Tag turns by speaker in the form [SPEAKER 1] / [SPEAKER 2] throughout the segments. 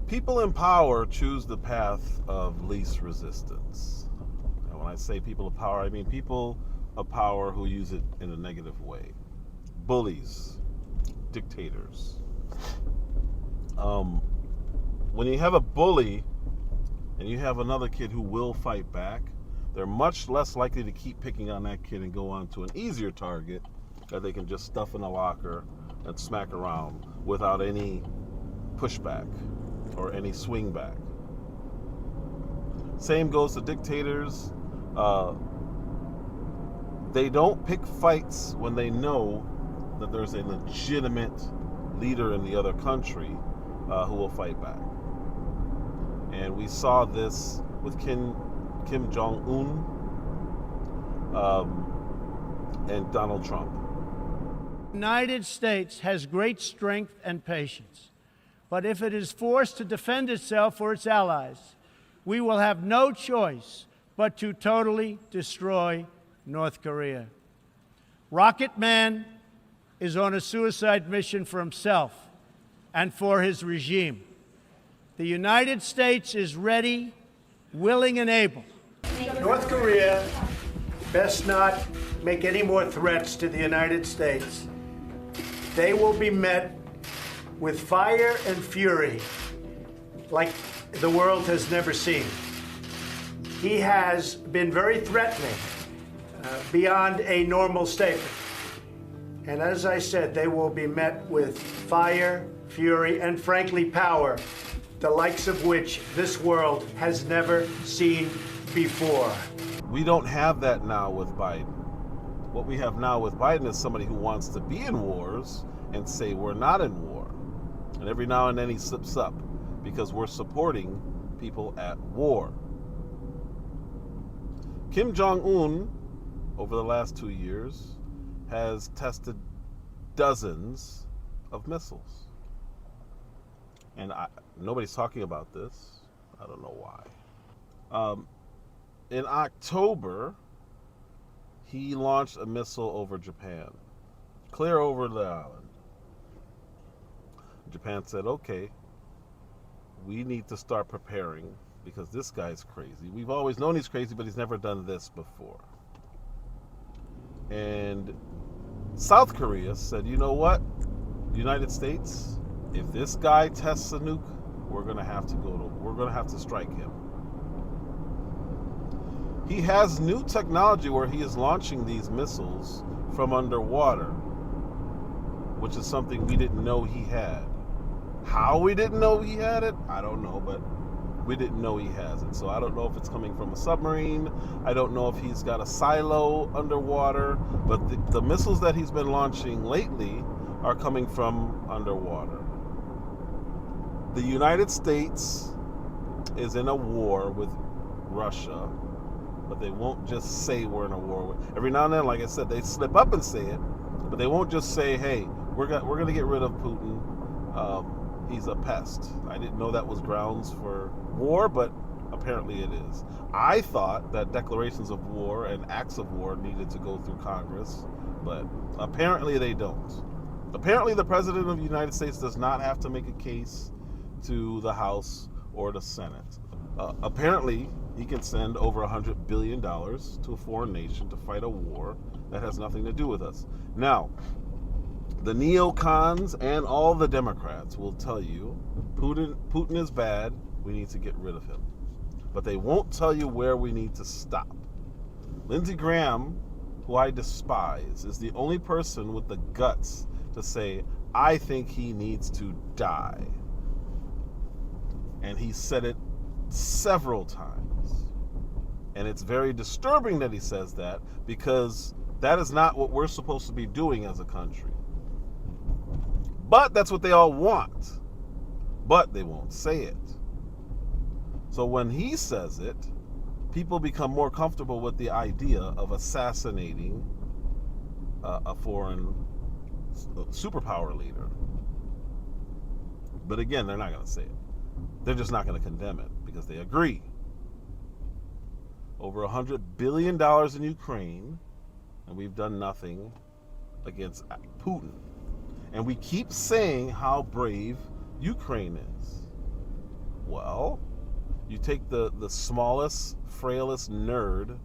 [SPEAKER 1] People in power choose the path of least resistance. And when I say people of power, I mean people of power who use it in a negative way. Bullies, dictators. When you have a bully and you have another kid who will fight back, they're much less likely to keep picking on that kid and go on to an easier target that they can just stuff in a locker and smack around without any pushback or any swing back. Same goes to dictators. They don't pick fights when they know that there's a legitimate leader in the other country who will fight back. And we saw this with Kim Jongun and Donald Trump.
[SPEAKER 2] The United States has great strength and patience, but if it is forced to defend itself or its allies, we will have no choice but to totally destroy North Korea. Rocket Man is on a suicide mission for himself and for his regime. The United States is ready, willing, and able.
[SPEAKER 3] North Korea best not make any more threats to the United States. They will be met with fire and fury like the world has never seen. He has been very threatening beyond a normal statement. And as I said, they will be met with fire, fury, and frankly, power, the likes of which this world has never seen before.
[SPEAKER 1] We don't have that now with Biden. What we have now with Biden is somebody who wants to be in wars and say we're not in war. And every now and then he slips up because we're supporting people at war. Kim Jong-un, over the last 2 years, has tested dozens of missiles. And nobody's talking about this. I don't know why. In October, he launched a missile over Japan, clear over the island. Japan said, okay, we need to start preparing because this guy's crazy. We've always known he's crazy, but he's never done this before. And South Korea said, you know what, United States, if this guy tests a nuke, we're gonna have to strike him. He has new technology where he is launching these missiles from underwater, which is something we didn't know he had. How we didn't know he had it, I don't know, but we didn't know he has it. So I don't know if it's coming from a submarine. I don't know if he's got a silo underwater, but the missiles that he's been launching lately are coming from underwater. The United States is in a war with Russia, but they won't just say we're in a war with. Every now and then, like I said, they slip up and say it, but they won't just say, hey, we're going to get rid of Putin. He's a pest. I didn't know that was grounds for war, but apparently it is. I thought that declarations of war and acts of war needed to go through Congress, but apparently they don't. Apparently the President of the United States does not have to make a case to the House or the Senate. Apparently he can send over $100 billion to a foreign nation to fight a war that has nothing to do with us. Now, the neocons and all the Democrats will tell you Putin is bad, we need to get rid of him. But they won't tell you where we need to stop. Lindsey Graham, who I despise, is the only person with the guts to say, I think he needs to die. And he said it several times. And it's very disturbing that he says that, because that is not what we're supposed to be doing as a country. But that's what they all want. But they won't say it. So when he says it, people become more comfortable with the idea of assassinating a foreign superpower leader. But again, they're not going to say it. They're just not going to condemn it because they agree. Over $100 billion in Ukraine, and we've done nothing against Putin. And we keep saying how brave Ukraine is. Well, you take the smallest, frailest nerd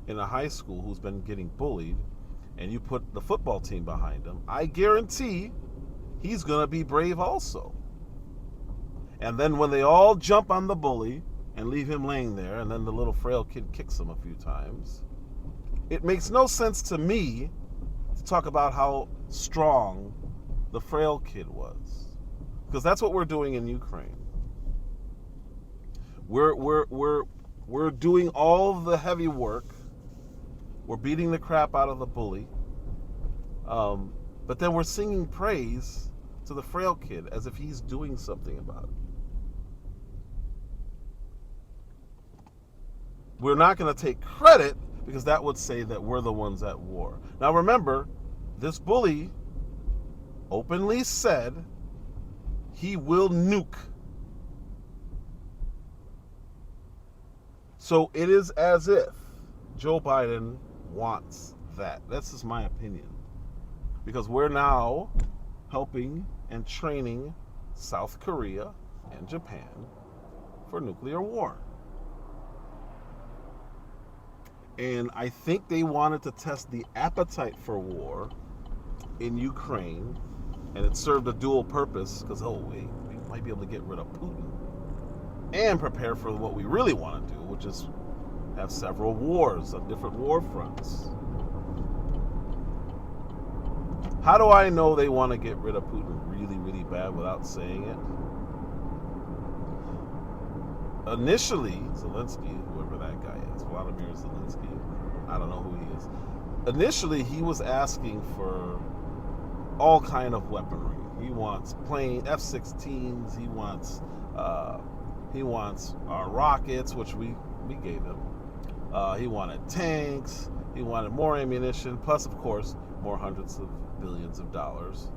[SPEAKER 1] in a high school who's been getting bullied, and you put the football team behind him, I guarantee he's going to be brave also. And then when they all jump on the bully and leave him laying there, and then the little frail kid kicks him a few times, it makes no sense to me to talk about how strong the frail kid was. Because that's what we're doing in Ukraine. We're doing all the heavy work. We're beating the crap out of the bully. But then we're singing praise to the frail kid as if he's doing something about it. We're not going to take credit because that would say that we're the ones at war. Now remember, this bully openly said he will nuke. So it is as if Joe Biden wants that. That's just my opinion. Because we're now helping and training South Korea and Japan for nuclear war. And I think they wanted to test the appetite for war in Ukraine, and it served a dual purpose because, we might be able to get rid of Putin and prepare for what we really want to do, which is have several wars on different war fronts. How do I know they want to get rid of Putin really, really bad without saying it? Initially, Zelensky, whoever that guy is, Vladimir Zelensky, I don't know who he is. Initially, he was asking for all kind of weaponry. He wants plane F-16s. He wants our rockets, which we gave him. He wanted tanks. He wanted more ammunition, plus, of course, more hundreds of billions of dollars,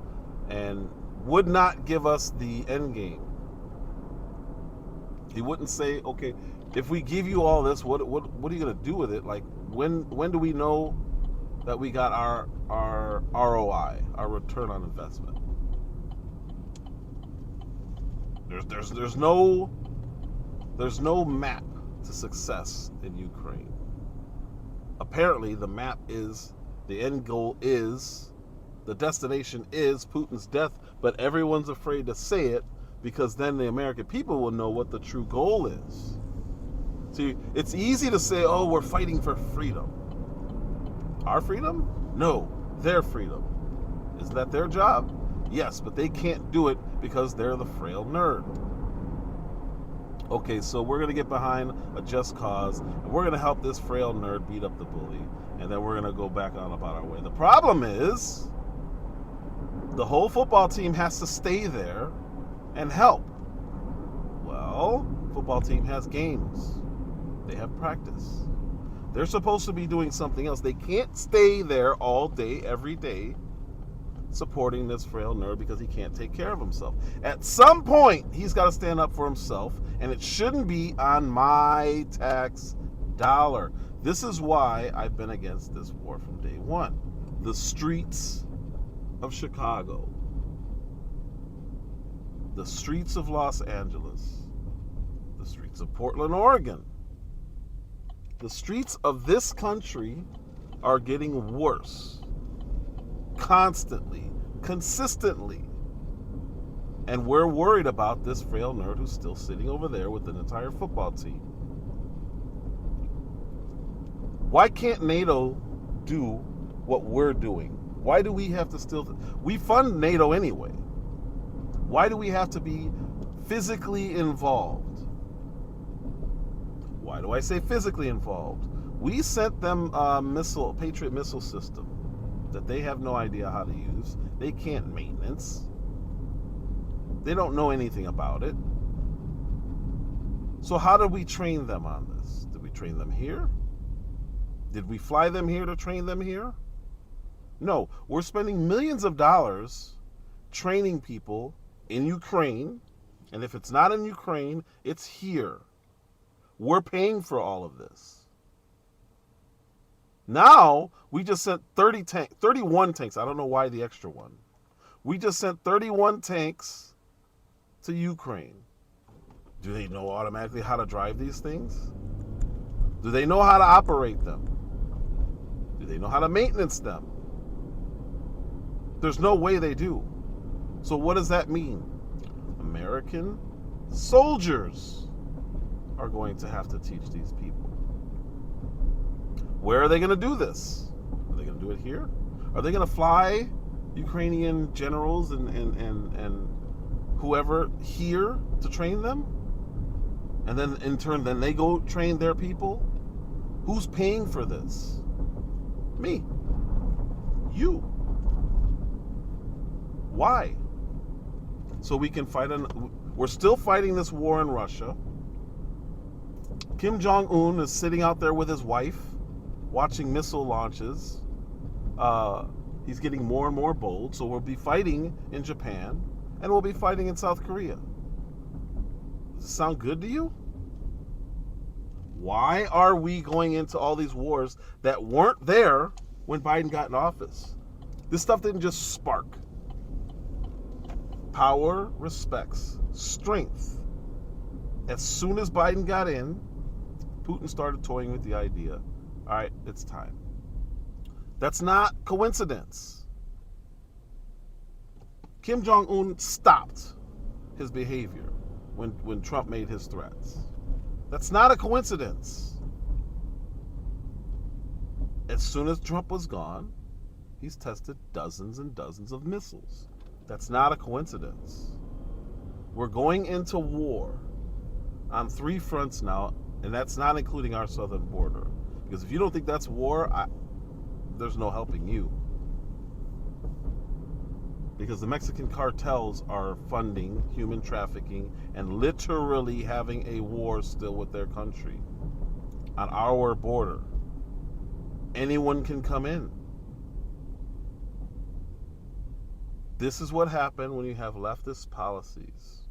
[SPEAKER 1] and would not give us the end game. He wouldn't say, okay, if we give you all this, what are you going to do with it? Like, when do we know that we got our ROI, our return on investment? There's no map to success in Ukraine. Apparently, the map is, the end goal is, the destination is Putin's death, but everyone's afraid to say it because then the American people will know what the true goal is. See, it's easy to say, we're fighting for freedom. Our freedom? No, their freedom. Is that their job? Yes, but they can't do it because they're the frail nerd. Okay, so we're going to get behind a just cause, and we're going to help this frail nerd beat up the bully, and then we're going to go back on about our way. The problem is, the whole football team has to stay there and help. Well, football team has games. They have practice. They're supposed to be doing something else. They can't stay there all day, every day, supporting this frail nerd because he can't take care of himself. At some point, he's got to stand up for himself, and it shouldn't be on my tax dollar. This is why I've been against this war from day one. The streets of Chicago, the streets of Los Angeles, the streets of Portland, Oregon, the streets of this country are getting worse constantly, consistently. And we're worried about this frail nerd who's still sitting over there with an entire football team. Why can't NATO do what we're doing? Why do we have to still... We fund NATO anyway. Why do we have to be physically involved? Why do I say physically involved? We sent them a Patriot missile system that they have no idea how to use. They can't maintenance. They don't know anything about it. So how did we train them on this? Did we train them here? Did we fly them here to train them here? No, we're spending millions of dollars training people in Ukraine, and if it's not in Ukraine, it's here. We're paying for all of this. Now, we just sent 31 tanks. I don't know why the extra one. We just sent 31 tanks to Ukraine. Do they know automatically how to drive these things? Do they know how to operate them? Do they know how to maintenance them? There's no way they do. So what does that mean? American soldiers are going to have to teach these people. Where are they going to do this? Are they going to do it here? Are they going to fly Ukrainian generals and whoever here to train them? And then in turn, then they go train their people? Who's paying for this? Me. You. Why? So we can fight we're still fighting this war in Russia. Kim Jong-un is sitting out there with his wife, watching missile launches. He's getting more and more bold. So we'll be fighting in Japan, and we'll be fighting in South Korea. Does this sound good to you? Why are we going into all these wars that weren't there when Biden got in office? This stuff didn't just spark. Power respects strength. As soon as Biden got in, Putin started toying with the idea, all right, it's time. That's not coincidence. Kim Jong-un stopped his behavior when Trump made his threats. That's not a coincidence. As soon as Trump was gone, he's tested dozens and dozens of missiles. That's not a coincidence. We're going into war on 3 fronts now, and that's not including our southern border. Because if you don't think that's war, there's no helping you. Because the Mexican cartels are funding human trafficking and literally having a war still with their country on our border. Anyone can come in. This is what happened when you have leftist policies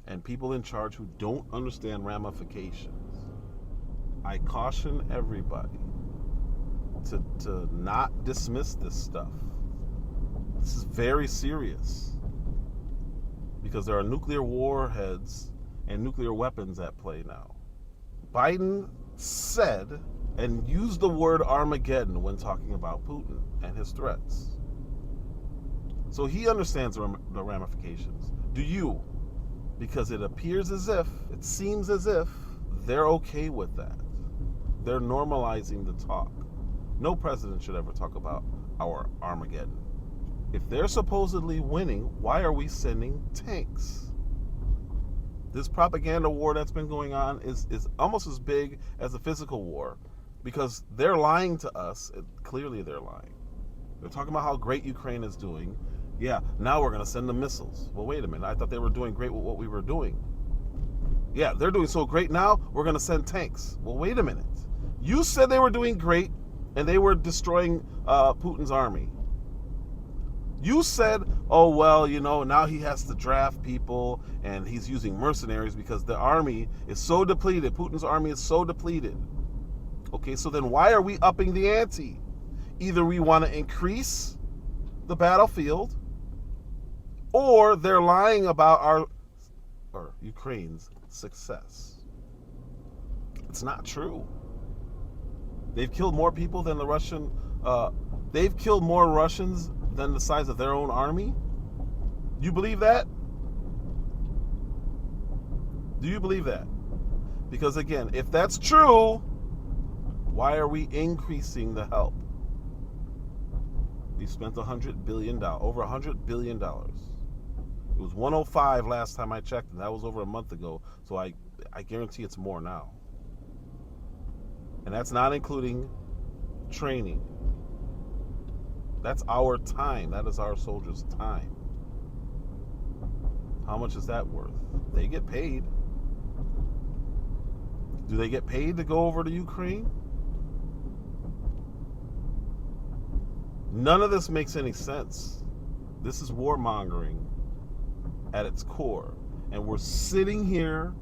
[SPEAKER 1] and people in charge who don't understand ramifications. I caution everybody to not dismiss this stuff. This is very serious because there are nuclear warheads and nuclear weapons at play now. Biden said and used the word Armageddon when talking about Putin and his threats. So he understands the ramifications. Do you? Because it appears as if, it seems as if they're okay with that. They're normalizing the talk. No president should ever talk about our Armageddon. If they're supposedly winning, why are we sending tanks? This propaganda war that's been going on is almost as big as the physical war because they're lying to us. Clearly they're lying. They're talking about how great Ukraine is doing. Yeah, now we're going to send them missiles. Well, wait a minute. I thought they were doing great with what we were doing. Yeah, they're doing so great now, we're going to send tanks. Well, wait a minute. You said they were doing great and they were destroying Putin's army. You said, oh, well, you know, now he has to draft people and he's using mercenaries because the army is so depleted. Putin's army is so depleted. Okay, so then why are we upping the ante? Either we want to increase the battlefield or they're lying about Ukraine's success. It's not true. They've killed more people than the Russian, they've killed more Russians than the size of their own army? You believe that? Do you believe that? Because again, if that's true, why are we increasing the help? We spent $100 billion, over $100 billion. It was 105 last time I checked, and that was over a month ago. So I guarantee it's more now. And that's not including training. That's our time. That is our soldiers' time. How much is that worth? They get paid. Do they get paid to go over to Ukraine? None of this makes any sense. This is warmongering at its core. And we're sitting here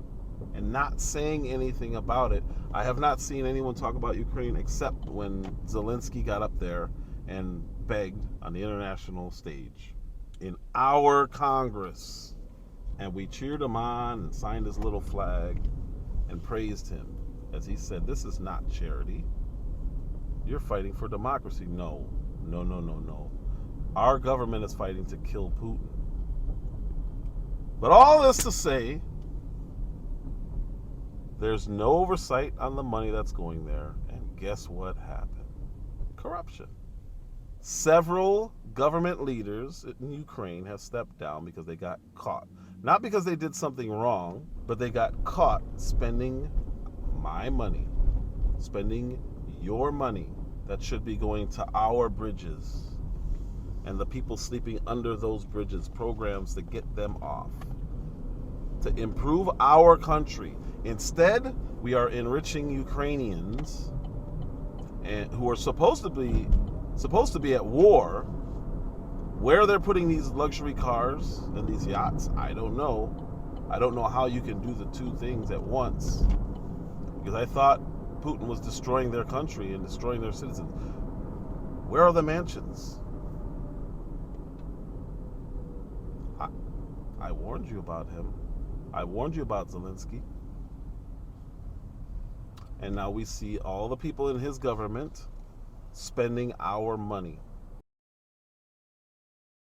[SPEAKER 1] and not saying anything about it. I have not seen anyone talk about Ukraine except when Zelensky got up there and begged on the international stage in our Congress. And we cheered him on and signed his little flag and praised him as he said, this is not charity. You're fighting for democracy. No. Our government is fighting to kill Putin. But all this to say, there's no oversight on the money that's going there. And guess what happened? Corruption. Several government leaders in Ukraine have stepped down because they got caught. Not because they did something wrong, but they got caught spending my money, spending your money that should be going to our bridges and the people sleeping under those bridges, programs to get them off, to improve our country. Instead, we are enriching Ukrainians and who are supposed to be at war. Where they're putting these luxury cars and these yachts, I don't know. I don't know how you can do the two things at once. Because I thought Putin was destroying their country and destroying their citizens. Where are the mansions? I warned you about him. I warned you about Zelensky. And now we see all the people in his government spending our money.